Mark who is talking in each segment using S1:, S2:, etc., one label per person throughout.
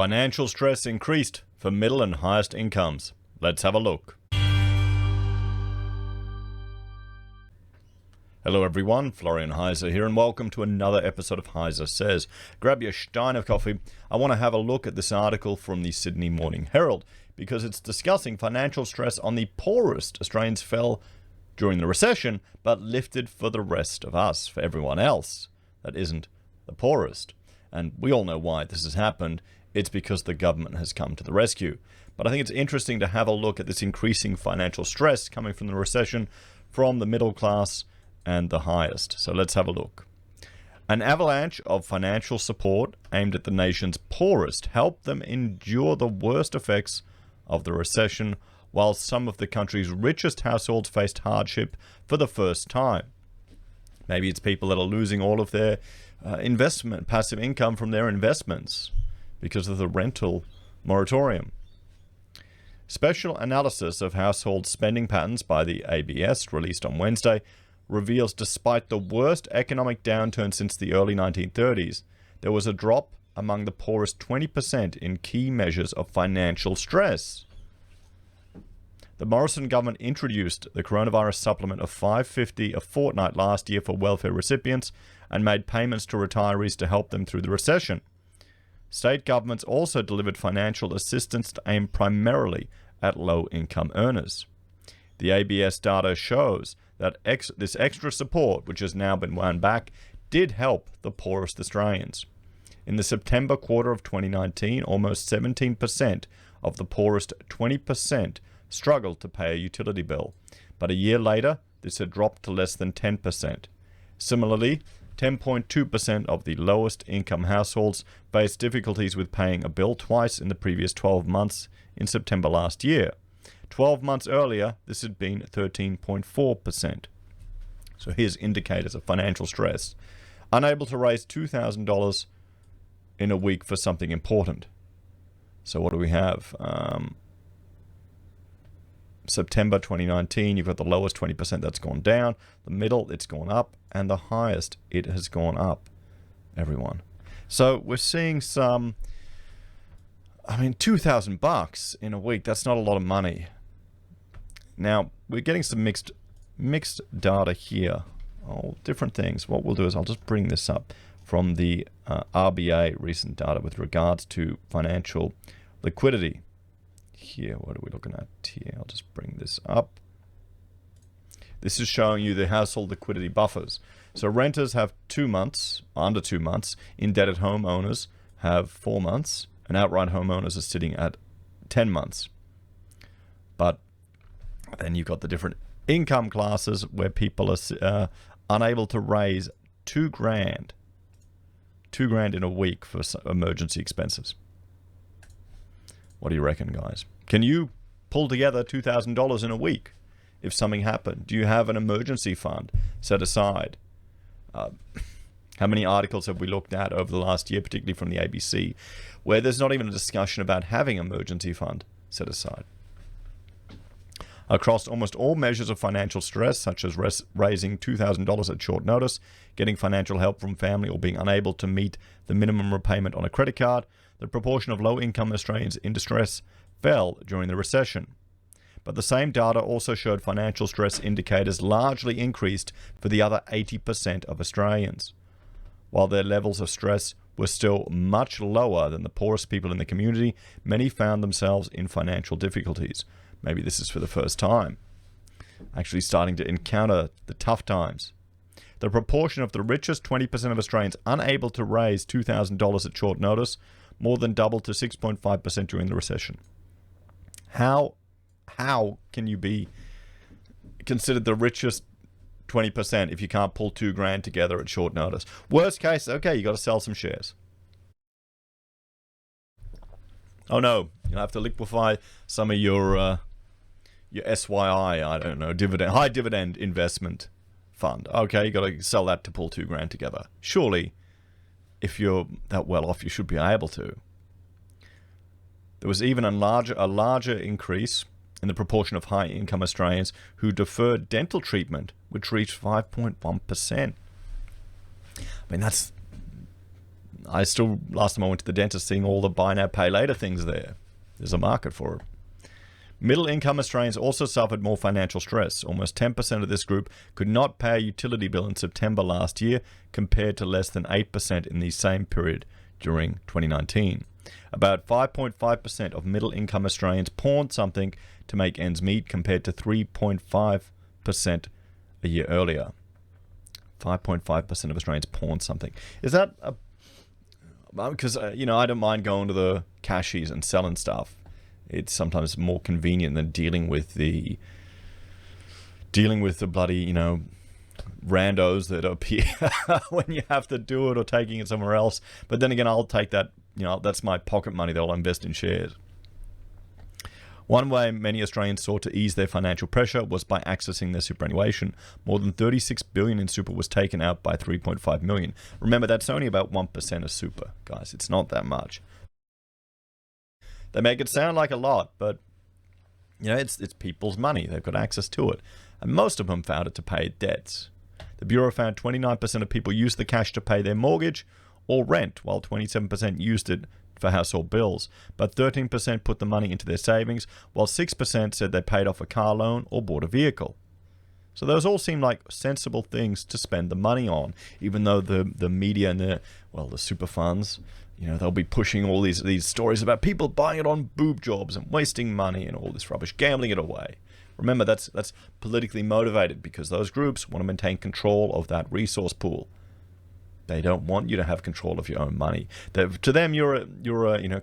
S1: Financial stress increased for middle and highest incomes. Let's have a look. Hello everyone, Florian.Heise here, and welcome to another episode of HeiseSays. Grab your stein of coffee. I want to have a look at this article from the Sydney Morning Herald because it's discussing financial stress on the poorest. Australians fell during the recession, but lifted for the rest of us, for everyone else that isn't the poorest. And we all know why this has happened. It's because the government has come to the rescue. But I think it's interesting to have a look at this increasing financial stress coming from the recession from the middle class and the highest. So let's have a look. An avalanche of financial support aimed at the nation's poorest helped them endure the worst effects of the recession, while some of the country's richest households faced hardship for the first time. Maybe it's people that are losing all of their passive income from their investments because of the rental moratorium. Special analysis of household spending patterns by the ABS, released on Wednesday, reveals despite the worst economic downturn since the early 1930s, there was a drop among the poorest 20% in key measures of financial stress. The Morrison government introduced the coronavirus supplement of $5.50 a fortnight last year for welfare recipients and made payments to retirees to help them through the recession. State governments also delivered financial assistance aimed primarily at low-income earners. The ABS data shows that this extra support, which has now been wound back, did help the poorest Australians. In the September quarter of 2019, almost 17% of the poorest 20% struggled to pay a utility bill, but a year later, this had dropped to less than 10%. Similarly, 10.2% of the lowest income households faced difficulties with paying a bill twice in the previous 12 months in September last year. 12 months earlier, this had been 13.4%. So here's indicators of financial stress. Unable to raise $2,000 in a week for something important. So what do we have? September 2019, you've got the lowest 20% that's gone down, the middle, it's gone up, and the highest, it has gone up, everyone. So we're seeing some, $2,000 in a week, that's not a lot of money. Now, we're getting some mixed data here. Different things. What we'll do is I'll just bring this up from the RBA recent data with regards to financial liquidity. Here, what are we looking at here? I'll just bring this up. This is showing you the household liquidity buffers. So renters have 2 months, under 2 months. Indebted homeowners have 4 months, and outright homeowners are sitting at 10 months. But then you've got the different income classes where people are unable to raise $2,000 in a week for emergency expenses. What do you reckon, guys? Can you pull together $2,000 in a week if something happened? Do you have an emergency fund set aside? How many articles have we looked at over the last year, particularly from the ABC, where there's not even a discussion about having an emergency fund set aside? Across almost all measures of financial stress, such as raising $2,000 at short notice, getting financial help from family, or being unable to meet the minimum repayment on a credit card, the proportion of low-income Australians in distress fell during the recession. But the same data also showed financial stress indicators largely increased for the other 80% of Australians. While their levels of stress were still much lower than the poorest people in the community, many found themselves in financial difficulties. Maybe this is for the first time, actually starting to encounter the tough times. The proportion of the richest 20% of Australians unable to raise $2,000 at short notice more than doubled to 6.5% during the recession. How can you be considered the richest 20% if you can't pull $2,000 together at short notice? Worst case, okay, you got to sell some shares. Oh no, you'll have to liquefy some of your SYI, I don't know, high dividend investment fund. Okay, you got to sell that to pull $2,000 together. Surely, if you're that well off, you should be able to. There was even a larger increase in the proportion of high-income Australians who deferred dental treatment, which reached 5.1%. I mean, that's last time I went to the dentist, seeing all the buy now, pay later things there. There's a market for it. Middle income Australians also suffered more financial stress. Almost 10% of this group could not pay a utility bill in September last year, compared to less than 8% in the same period during 2019. About 5.5% of middle income Australians pawned something to make ends meet, compared to 3.5% a year earlier. 5.5% of Australians pawned something. Is that a... Because, I don't mind going to the cashies and selling stuff. It's sometimes more convenient than dealing with the bloody, randos that appear when you have to do it, or taking it somewhere else. But then again, I'll take that, that's my pocket money that I'll invest in shares. One way many Australians sought to ease their financial pressure was by accessing their superannuation. More than $36 billion in super was taken out by 3.5 million. Remember, that's only about 1% of super, guys. It's not that much. They make it sound like a lot, but it's people's money. They've got access to it. And most of them found it to pay debts. The Bureau found 29% of people used the cash to pay their mortgage or rent, while 27% used it for household bills. But 13% put the money into their savings, while 6% said they paid off a car loan or bought a vehicle. So those all seem like sensible things to spend the money on, even though the media and the super funds, they'll be pushing all these stories about people buying it on boob jobs and wasting money and all this rubbish, gambling it away. Remember, that's politically motivated, because those groups want to maintain control of that resource pool. They don't want you to have control of your own money. To them, you're a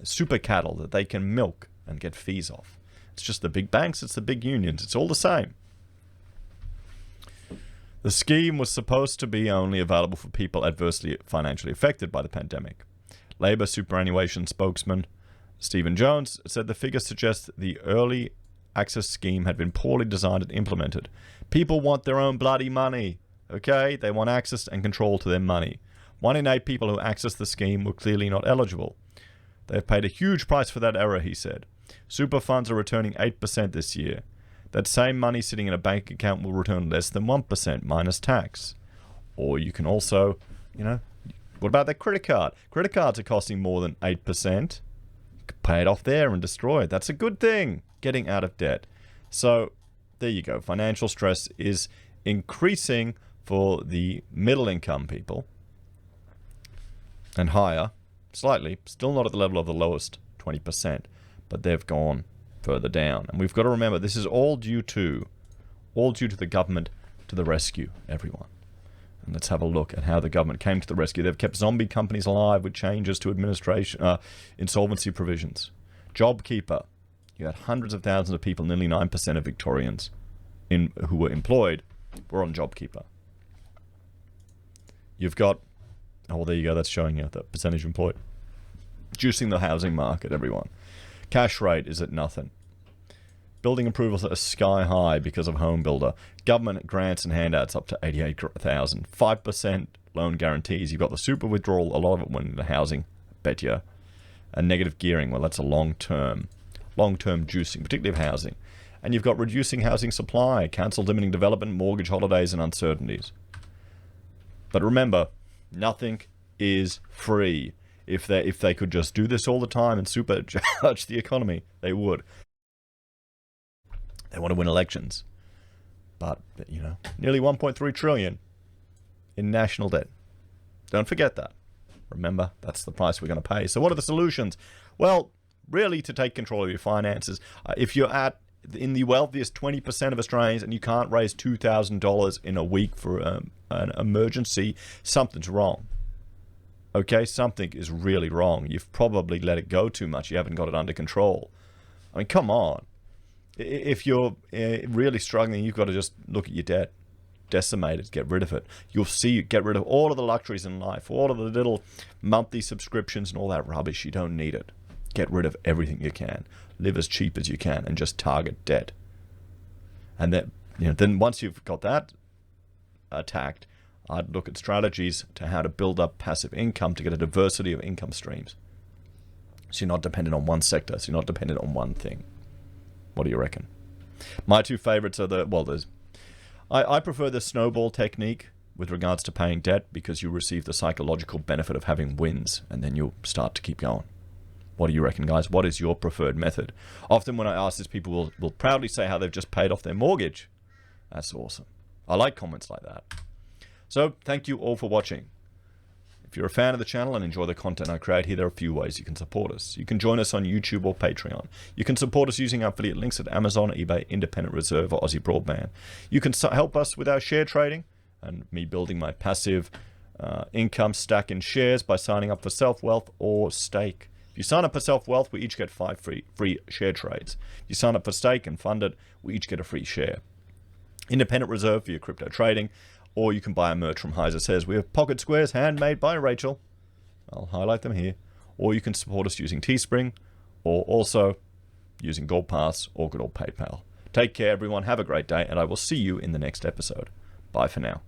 S1: super cattle that they can milk and get fees off. It's just the big banks, it's the big unions, it's all the same. The scheme was supposed to be only available for people adversely financially affected by the pandemic. Labor superannuation spokesman Stephen Jones said the figures suggest the early access scheme had been poorly designed and implemented. People want their own bloody money, okay? They want access and control to their money. 1 in 8 people who accessed the scheme were clearly not eligible. They have paid a huge price for that error, he said. Super funds are returning 8% this year. That same money sitting in a bank account will return less than 1% minus tax. Or you can also, what about that credit card? Credit cards are costing more than 8%. Pay it off there and destroy it. That's a good thing, getting out of debt. So there you go. Financial stress is increasing for the middle income people and higher, slightly, still not at the level of the lowest 20%, but they've gone further down. And we've got to remember, this is all due to the government to the rescue, everyone. And let's have a look at how the government came to the rescue. They've kept zombie companies alive with changes to administration, insolvency provisions. JobKeeper. You had hundreds of thousands of people, nearly 9% of Victorians who were employed were on JobKeeper. You've got, there you go, that's showing you the percentage employed. Reducing the housing market, everyone. Cash rate is at nothing. Building approvals are sky high because of home builder. Government grants and handouts up to 88,000. 5% loan guarantees. You've got the super withdrawal. A lot of it went into housing, I bet you. And negative gearing. Well, that's a long-term juicing, particularly of housing. And you've got reducing housing supply, council limiting development, mortgage holidays, and uncertainties. But remember, nothing is free. If they could just do this all the time and supercharge the economy, they would. They want to win elections. But, nearly 1.3 trillion in national debt. Don't forget that. Remember, that's the price we're going to pay. So what are the solutions? Well, really to take control of your finances. If you're in the wealthiest 20% of Australians and you can't raise $2,000 in a week for an emergency, something's wrong. Okay, something is really wrong. You've probably let it go too much. You haven't got it under control. I mean, come on. If you're really struggling, you've got to just look at your debt. Decimate it, get rid of it. You'll see, get rid of all of the luxuries in life, all of the little monthly subscriptions and all that rubbish. You don't need it. Get rid of everything you can. Live as cheap as you can and just target debt. And then once you've got that attacked, I'd look at strategies to how to build up passive income to get a diversity of income streams. So you're not dependent on one sector. So you're not dependent on one thing. What do you reckon? My two favorites are I prefer the snowball technique, with regards to paying debt because you receive the psychological benefit of having wins, and then you'll start to keep going. What do you reckon, guys? What is your preferred method? Often when I ask this, people will proudly say how they've just paid off their mortgage. That's awesome. I like comments like that. So thank you all for watching. If you're a fan of the channel and enjoy the content I create here, there are a few ways you can support us. You can join us on YouTube or Patreon. You can support us using our affiliate links at Amazon, eBay, Independent Reserve, or AussieBroadband. You can help us with our share trading and me building my passive income stack in shares by signing up for SelfWealth or Stake. If you sign up for SelfWealth, we each get 5 free share trades. If you sign up for Stake and fund it, we each get a free share. Independent Reserve for your crypto trading, or you can buy a merch from HeiseSays. We have pocket squares handmade by Rachel. I'll highlight them here. Or you can support us using Teespring, or also using Gold Pass or good old PayPal. Take care, everyone. Have a great day, and I will see you in the next episode. Bye for now.